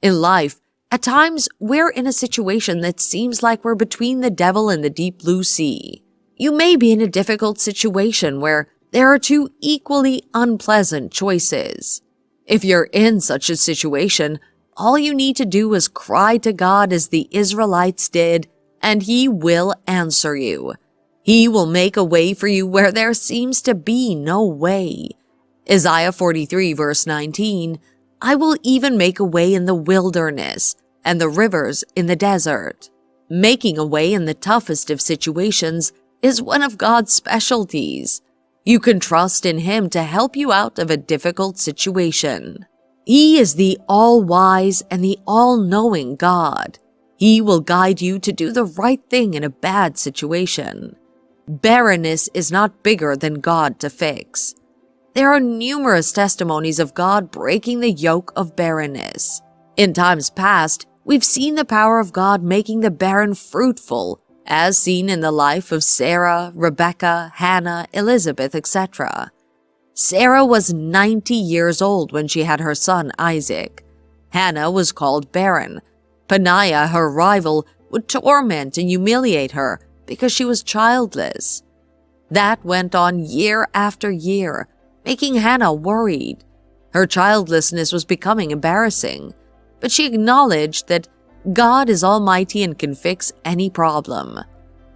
In life, at times we're in a situation that seems like we're between the devil and the deep blue sea. You may be in a difficult situation where there are two equally unpleasant choices. If you're in such a situation, all you need to do is cry to God as the Israelites did, and He will answer you. He will make a way for you where there seems to be no way. Isaiah 43 verse 19, I will even make a way in the wilderness and the rivers in the desert. Making a way in the toughest of situations is one of God's specialties. You can trust in Him to help you out of a difficult situation. He is the all-wise and the all-knowing God. He will guide you to do the right thing in a bad situation. Barrenness is not bigger than God to fix. There are numerous testimonies of God breaking the yoke of barrenness. In times past, we've seen the power of God making the barren fruitful, as seen in the life of Sarah, Rebecca, Hannah, Elizabeth, etc. Sarah was 90 years old when she had her son Isaac. Hannah was called barren. Peninnah, her rival, would torment and humiliate her because she was childless. That went on year after year, making Hannah worried. Her childlessness was becoming embarrassing, but she acknowledged that God is almighty and can fix any problem.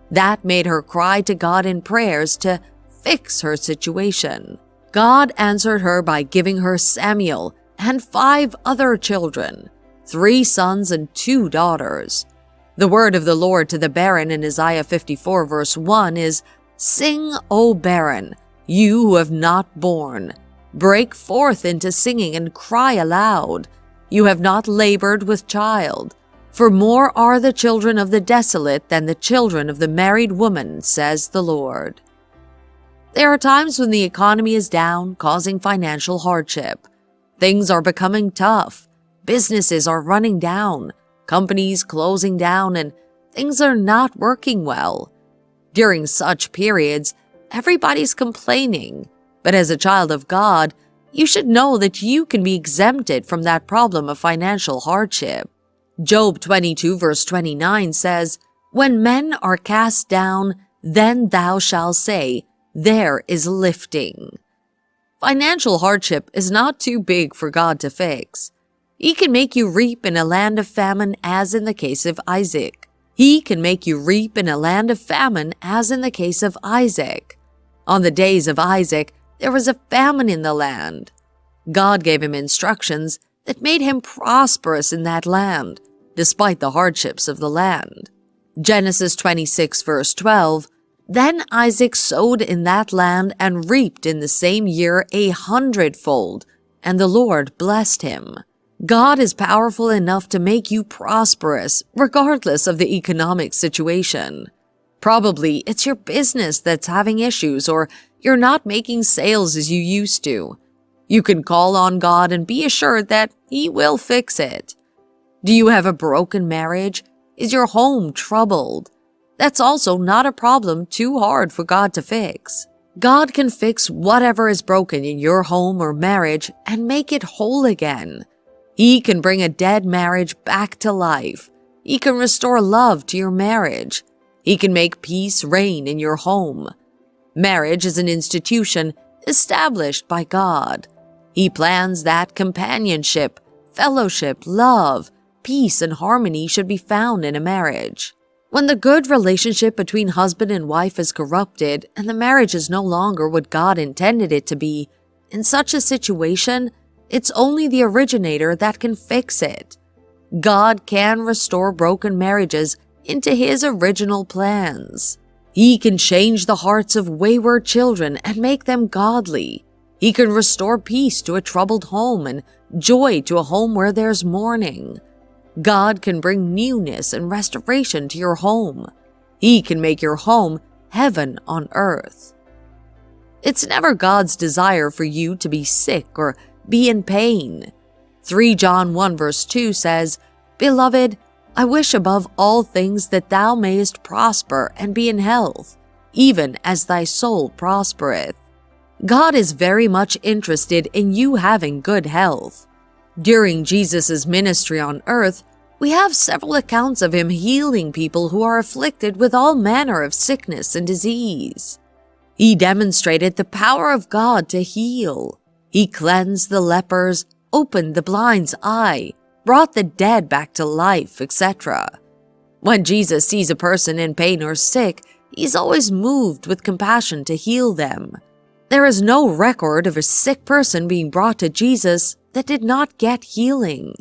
That made her cry to God in prayers to fix her situation. God answered her by giving her Samuel and 5 other children, 3 sons and 2 daughters. The word of the Lord to the barren in Isaiah 54 verse 1 is, Sing, O barren, you who have not borne. Break forth into singing and cry aloud. You have not labored with child. For more are the children of the desolate than the children of the married woman, says the Lord. There are times when the economy is down, causing financial hardship. Things are becoming tough. Businesses are running down, companies closing down, and things are not working well. During such periods, everybody's complaining. But as a child of God, you should know that you can be exempted from that problem of financial hardship. Job 22 verse 29 says, When men are cast down, then thou shalt say, There is lifting. Financial hardship is not too big for God to fix. He can make you reap in a land of famine as in the case of Isaac. He can make you reap in a land of famine as in the case of Isaac. On the days of Isaac, there was a famine in the land. God gave him instructions that made him prosperous in that land, despite the hardships of the land. Genesis 26 verse 12, Then Isaac sowed in that land and reaped in the same year 100-fold, and the Lord blessed him. God is powerful enough to make you prosperous, regardless of the economic situation. Probably it's your business that's having issues, or you're not making sales as you used to. You can call on God and be assured that He will fix it. Do you have a broken marriage? Is your home troubled? That's also not a problem too hard for God to fix. God can fix whatever is broken in your home or marriage and make it whole again. He can bring a dead marriage back to life. He can restore love to your marriage. He can make peace reign in your home. Marriage is an institution established by God. He plans that companionship, fellowship, love, peace, and harmony should be found in a marriage. When the good relationship between husband and wife is corrupted and the marriage is no longer what God intended it to be, in such a situation, it's only the originator that can fix it. God can restore broken marriages into His original plans. He can change the hearts of wayward children and make them godly. He can restore peace to a troubled home and joy to a home where there's mourning. God can bring newness and restoration to your home. He can make your home heaven on earth. It's never God's desire for you to be sick or be in pain. 3 John 1 verse 2 says, Beloved, I wish above all things that thou mayest prosper and be in health, even as thy soul prospereth. God is very much interested in you having good health. During Jesus' ministry on earth, we have several accounts of him healing people who are afflicted with all manner of sickness and disease. He demonstrated the power of God to heal. He cleansed the lepers, opened the blind's eye, brought the dead back to life, etc. When Jesus sees a person in pain or sick, he's always moved with compassion to heal them. There is no record of a sick person being brought to Jesus that did not get healing.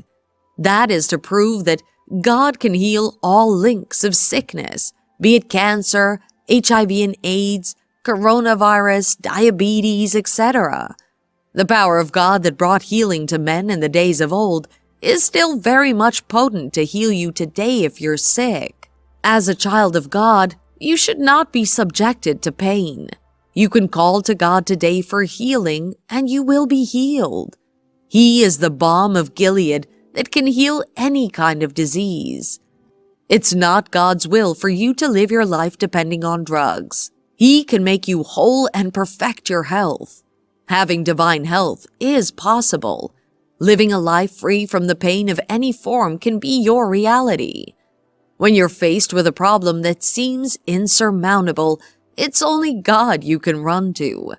That is to prove that God can heal all links of sickness, be it cancer, HIV and AIDS, coronavirus, diabetes, etc. The power of God that brought healing to men in the days of old is still very much potent to heal you today if you're sick. As a child of God, you should not be subjected to pain. You can call to God today for healing, and you will be healed. He is the balm of Gilead that can heal any kind of disease. It's not God's will for you to live your life depending on drugs. He can make you whole and perfect your health. Having divine health is possible. Living a life free from the pain of any form can be your reality. When you're faced with a problem that seems insurmountable, it's only God you can run to.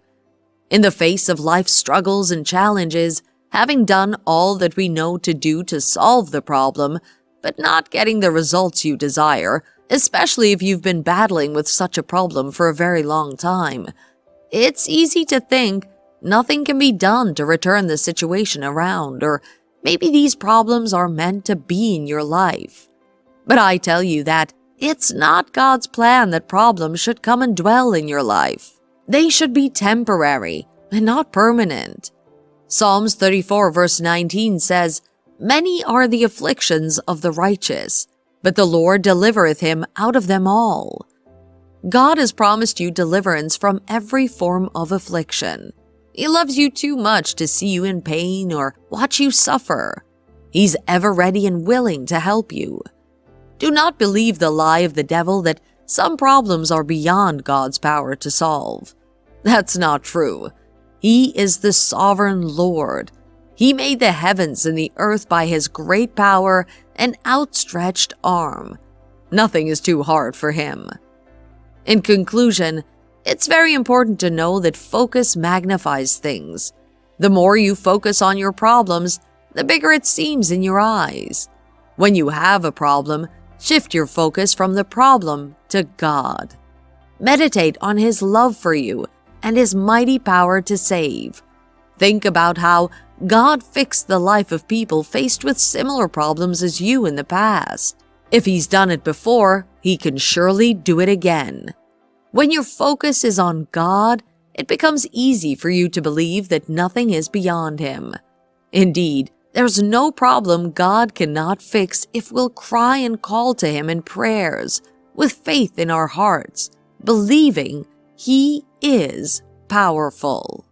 In the face of life's struggles and challenges, having done all that we know to do to solve the problem, but not getting the results you desire, especially if you've been battling with such a problem for a very long time, it's easy to think nothing can be done to return the situation around, or maybe these problems are meant to be in your life. But I tell you that it's not God's plan that problems should come and dwell in your life. They should be temporary and not permanent. Psalms 34 verse 19 says, "Many are the afflictions of the righteous, but the Lord delivereth him out of them all." God has promised you deliverance from every form of affliction. He loves you too much to see you in pain or watch you suffer. He's ever ready and willing to help you. Do not believe the lie of the devil that some problems are beyond God's power to solve. That's not true. He is the sovereign Lord. He made the heavens and the earth by his great power and outstretched arm. Nothing is too hard for him. In conclusion, it's very important to know that focus magnifies things. The more you focus on your problems, the bigger it seems in your eyes. When you have a problem, shift your focus from the problem to God. Meditate on his love for you and his mighty power to save. Think about how God fixed the life of people faced with similar problems as you in the past. If he's done it before, he can surely do it again. When your focus is on God, it becomes easy for you to believe that nothing is beyond him. Indeed, there's no problem God cannot fix if we'll cry and call to him in prayers, with faith in our hearts, believing he is powerful.